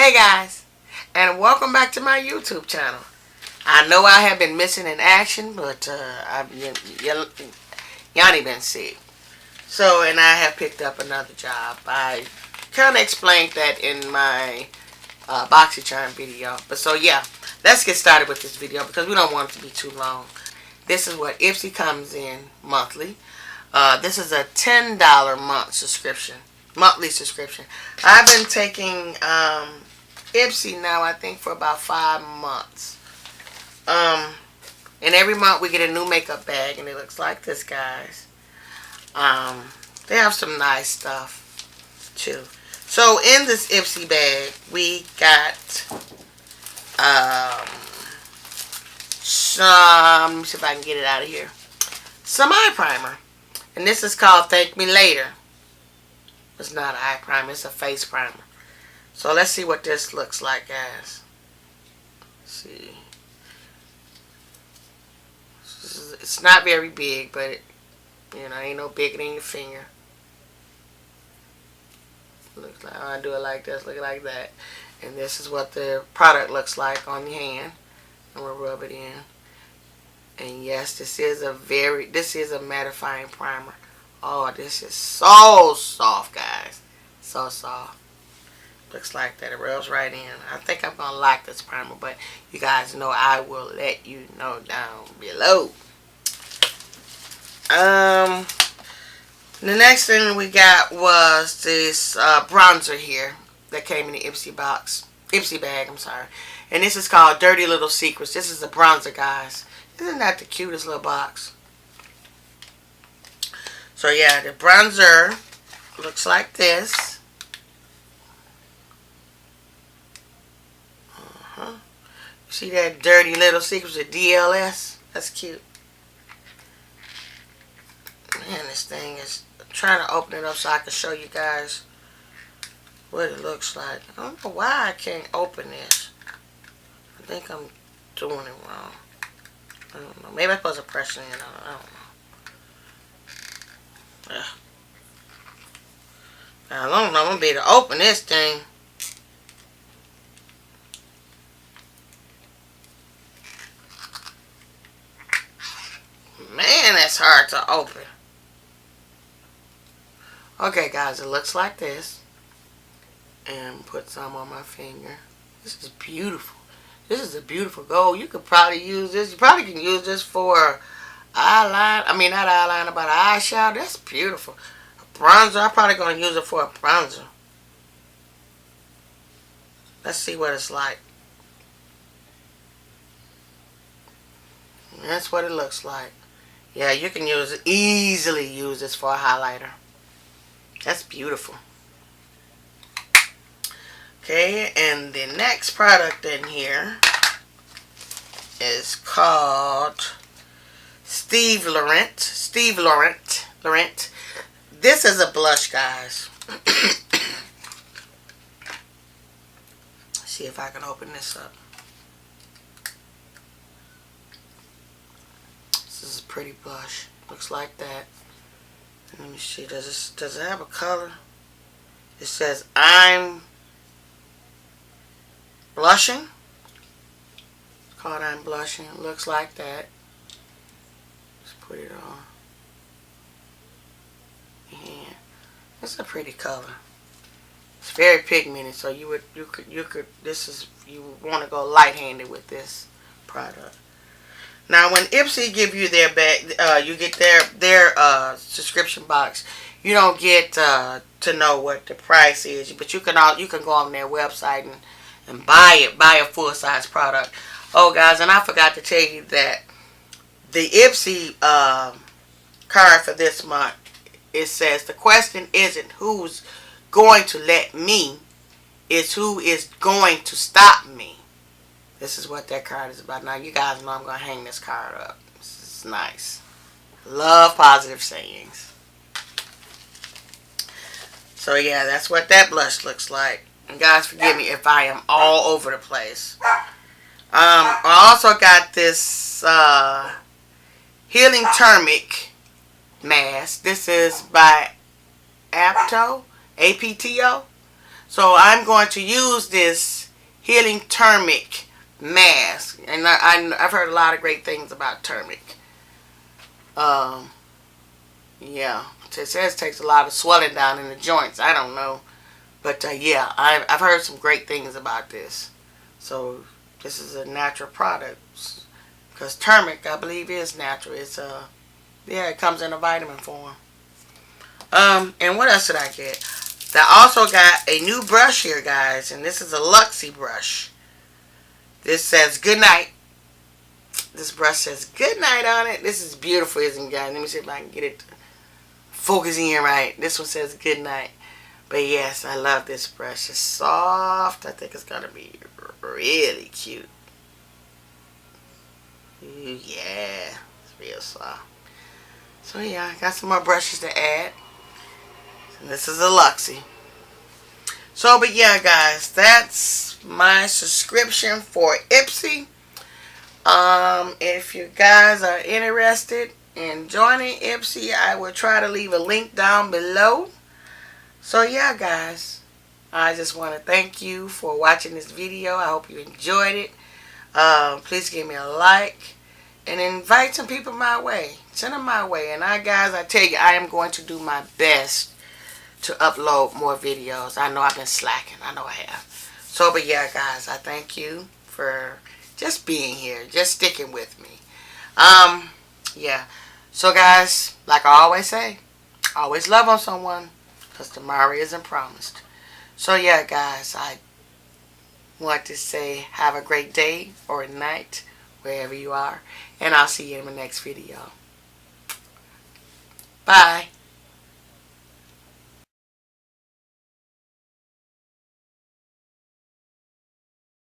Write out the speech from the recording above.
Hey guys, and welcome back to my YouTube channel. I know I have been missing in action, but Yannie been sick. So, and I have picked up another job. I kind of explained that in my BoxyCharm video. But so yeah, let's get started with this video because we don't want it to be too long. This is what Ispy comes in monthly. This is a $10 monthly subscription. I've been taking Ispy now, I think, for about 5 months. And every month we get a new makeup bag, and it looks like this, guys. They have some nice stuff too. So in this Ispy bag, we got some. Let me see if I can get it out of here. Some eye primer, and this is called Thank Me Later. It's not an eye primer; it's a face primer. So let's see what this looks like, guys. Let's see. It's not very big, but it, ain't no bigger than your finger. Looks like, I do it like this, look like that. And this is what the product looks like on the hand. I'm gonna rub it in. And yes, this is a mattifying primer. Oh, this is so soft, guys. So soft. Looks like that. It rubs right in. I think I'm gonna like this primer, but you guys know I will let you know down below. The next thing we got was this bronzer here that came in the Ispy bag, I'm sorry. And this is called Dirty Little Secrets. This is a bronzer, guys. Isn't that the cutest little box? So yeah, the bronzer looks like this. See that Dirty Little Secrets of DLS? That's cute. Man, this thing is... I'm trying to open it up so I can show you guys what it looks like. I don't know why I can't open this. I think I'm doing it wrong. I don't know. Maybe I'm supposed to press it in. I don't know. I don't know. I'm going to be able to open this thing. Man, that's hard to open. Okay, guys, it looks like this. And put some on my finger. This is beautiful. This is a beautiful gold. You could probably use this. You probably can use this for eyeliner. I mean, not eyeliner, but eyeshadow. That's beautiful. A bronzer. I'm probably going to use it for a bronzer. Let's see what it's like. That's what it looks like. Yeah, you can easily use this for a highlighter. That's beautiful. Okay, and the next product in here is called Steve Laurent. This is a blush, guys. See if I can open this up. This is a pretty blush. Looks like that. Let me see. Does it have a color? It says I'm blushing. It's called I'm blushing. It looks like that. Let's put it on. Yeah. It's a pretty color. It's very pigmented, so you would want to go light-handed with this product. Now, when Ispy give you their bag, you get their subscription box. You don't get to know what the price is, but you can go on their website and buy a full size product. Oh, guys, and I forgot to tell you that the Ispy card for this month, it says the question isn't who's going to let me, it's who is going to stop me. This is what that card is about. Now, you guys know I'm going to hang this card up. This is nice. Love positive sayings. So, yeah, that's what that blush looks like. And, guys, forgive me if I am all over the place. I also got this Healing Turmeric mask. This is by APTO. So I'm going to use this healing turmeric mask, and I've heard a lot of great things about turmeric. Yeah, it says it takes a lot of swelling down in the joints. I don't know, but yeah, I've heard some great things about this. So this is a natural product, because turmeric, I believe, is natural. It's yeah, it comes in a vitamin form. And what else did I get? I also got a new brush here, guys, and this is a Luxie brush. This says good night. This brush says good night on it. This is beautiful, isn't it, guys? Let me see if I can get it to focus in right. This one says good night. But yes, I love this brush. It's soft. I think it's going to be really cute. Ooh, yeah. It's real soft. So yeah, I got some more brushes to add. And this is a Luxie. So, but yeah, guys, that's my subscription for Ipsy. If you guys are interested in joining Ipsy, I will try to leave a link down below. So yeah, guys, I just want to thank you for watching this video. I hope you enjoyed it. Please give me a like and invite some people my way. Send them my way. And guys, I tell you, I am going to do my best to upload more videos. I know I've been slacking. I know I have. So, but yeah, guys, I thank you for just being here, just sticking with me. Yeah. So, guys, like I always say, always love on someone, because tomorrow isn't promised. So, yeah, guys, I want to say have a great day or night, wherever you are, and I'll see you in my next video. Bye.